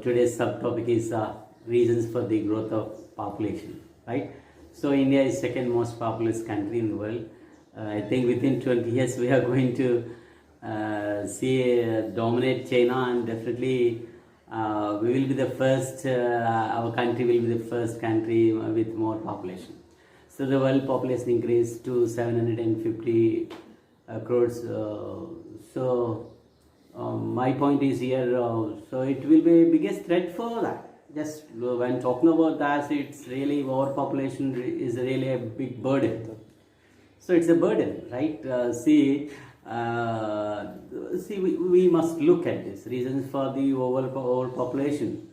Today's subtopic is reasons for the growth of population, right? So India is second most populous country in the world. I think within 20 years we are going to see dominate China, and definitely we will be the first. Our country will be the first country with more population. So the world population increased to 750 crores. My point is here, so it will be biggest threat for that. Just when talking about that, it's really overpopulation is really a big burden. So it's a burden, right? We must look at this reasons for the overpopulation.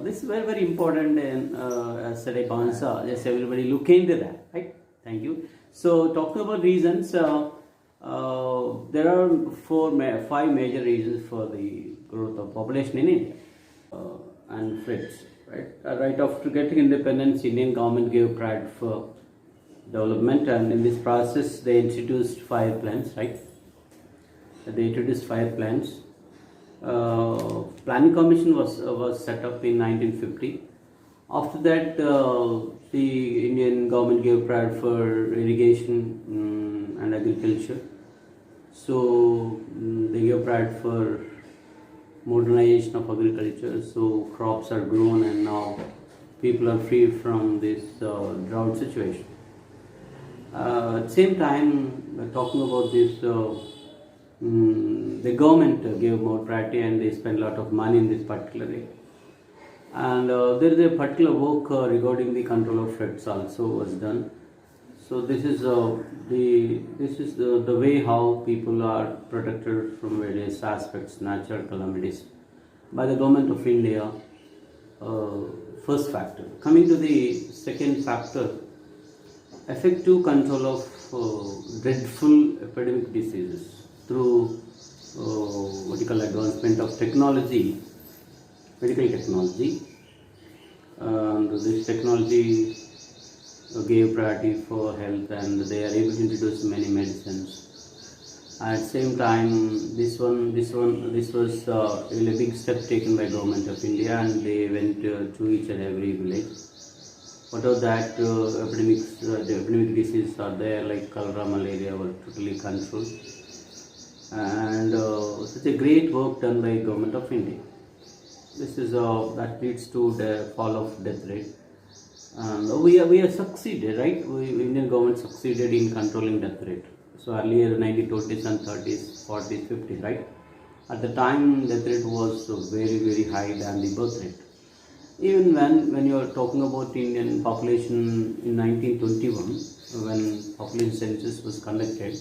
This is very, very important, and yesterday Bansa, just everybody look into that, right? Thank you. So talking about reasons, there are five major reasons for the growth of population in India and threats. Right, right after getting independence, Indian government gave priority for development, and in this process, they introduced 5 plans. Right, they introduced 5 plans. Planning Commission was set up in 1950. After that, the Indian government gave priority for irrigation and agriculture. So they gave priority for modernization of agriculture. So crops are grown, and now people are free from this drought situation. At the same time, talking about this, the government gave more priority, and they spent a lot of money in this particular area. And there is a particular work regarding the control of threats also was done. So this is the way how people are protected from various aspects, natural calamities, by the government of India. First factor. Coming to the second factor, effective control of dreadful epidemic diseases through advancement of technology, medical technology, and this technology gave priority for health, and they are able to introduce many medicines. At the same time, this was a big step taken by government of India, and they went to each and every village. Whatever that the epidemic diseases are there, like cholera, malaria, were totally controlled, and such a great work done by government of India. This is that leads to the fall of death rate. And we have succeeded, right? Indian government succeeded in controlling death rate. So earlier 1920s and 30s, 40s, 50s, right? At the time, death rate was very, very high than the birth rate. Even when you are talking about Indian population in 1921, when population census was conducted,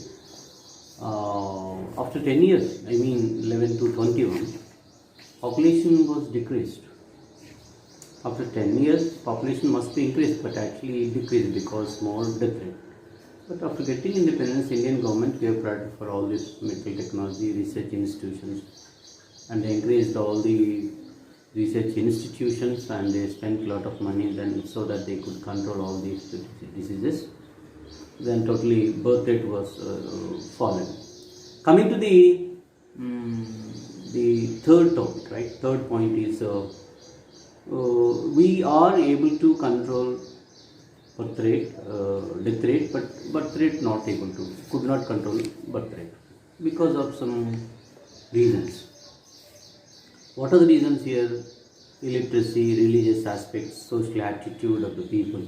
after 10 years, I mean 11 to 21, population was decreased. After 10 years, population must be increased, but actually it decreased because more death rate. But after getting independence, Indian government gave priority for all this medical technology research institutions, and they increased all the research institutions, and they spent a lot of money then so that they could control all these diseases. Then totally birth rate was fallen. Coming to the third topic, right? Third point is we are able to control birth rate, death rate, but birth rate could not control birth rate because of some reasons. What are the reasons here? Illiteracy, religious aspects, social attitude of the people.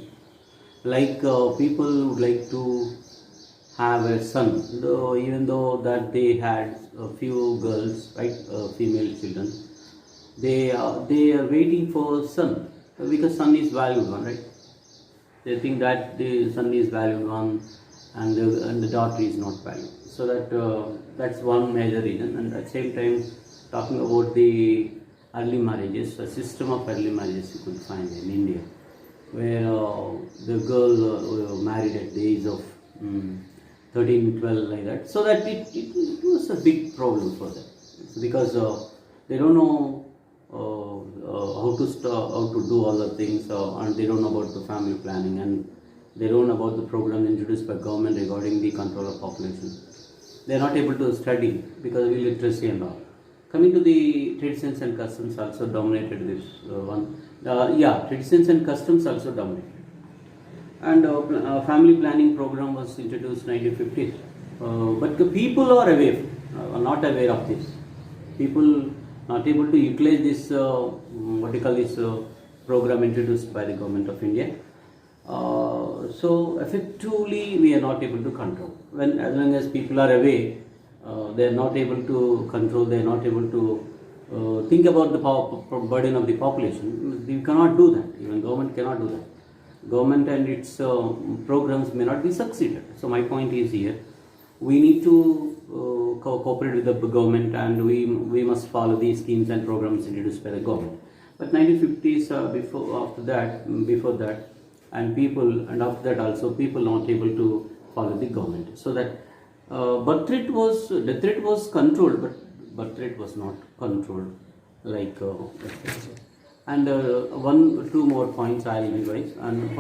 Like people would like to have a son, even though that they had a few girls, right, female children. They are waiting for son, because son is valued one, right? They think that the son is valued one, and the daughter is not valued. So that's one major reason. And at the same time, talking about the early marriages, a system of early marriages you could find in India, where the girl married at the age of 13, 12, like that. So that it was a big problem for them, because they don't know how to do all the things, and they don't know about the family planning, and they don't know about the program introduced by government regarding the control of population. They are not able to study because of illiteracy and all. Coming to the traditions and customs also dominated this one. Traditions and customs also dominated. And family planning program was introduced 1950s. But the people are aware, not aware of this. People not able to utilize this, program introduced by the government of India. So effectively we are not able to control. When as long as people are away, they are not able to control. They are not able to think about the burden of the population. You cannot do that. Even government cannot do that. Government and its programs may not be succeeded. So my point is here, we need to cooperate with the government, and we must follow these schemes and programs introduced by the government. But 1950s, before that, and after that also, people not able to follow the government. So that death rate was controlled, but birth rate was not controlled. And two more points I will revise. And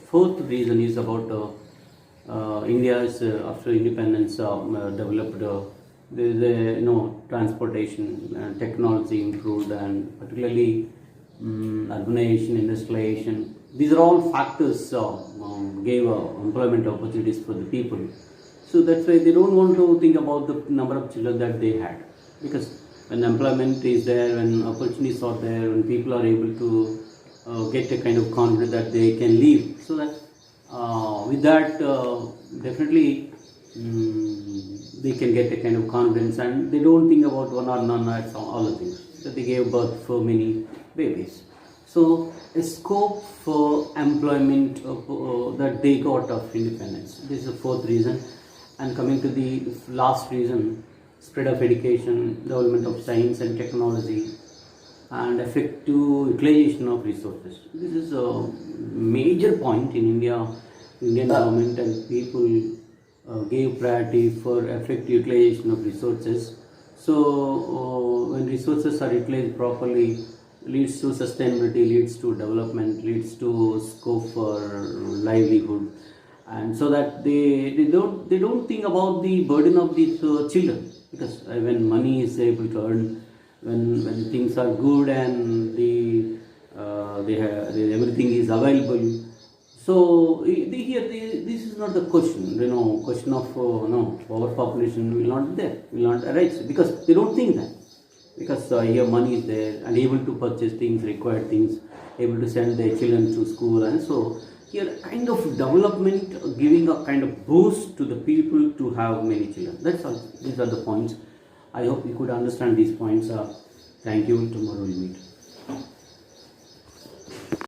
fourth reason is about India's after independence developed transportation technology improved, and particularly urbanization, industrialization. These are all factors gave employment opportunities for the people. So that's why they don't want to think about the number of children that they had, because when employment is there, when opportunities are there, when people are able to get a kind of confidence that they can live, so that with that definitely they can get a kind of confidence, and they don't think about one or none, all the things that they gave birth for many babies. So a scope for employment that they got of independence. This is the fourth reason. And coming to the last reason, spread of education, development of science and technology, and effective utilization of resources. This is a major point in India. Indian government and people gave priority for effective utilization of resources. So when resources are utilized properly, leads to sustainability, leads to development, leads to scope for livelihood, and so that they don't think about the burden of these children, because when money is able to earn, when things are good and everything is available. So this is not the question. Question of overpopulation will not be there, will not arise, because they don't think that. Because here money is there and able to purchase things, required things, able to send their children to school, and so here kind of development giving a kind of boost to the people to have many children. That's all. These are the points. I hope you could understand these points. Thank you. Tomorrow we'll meet.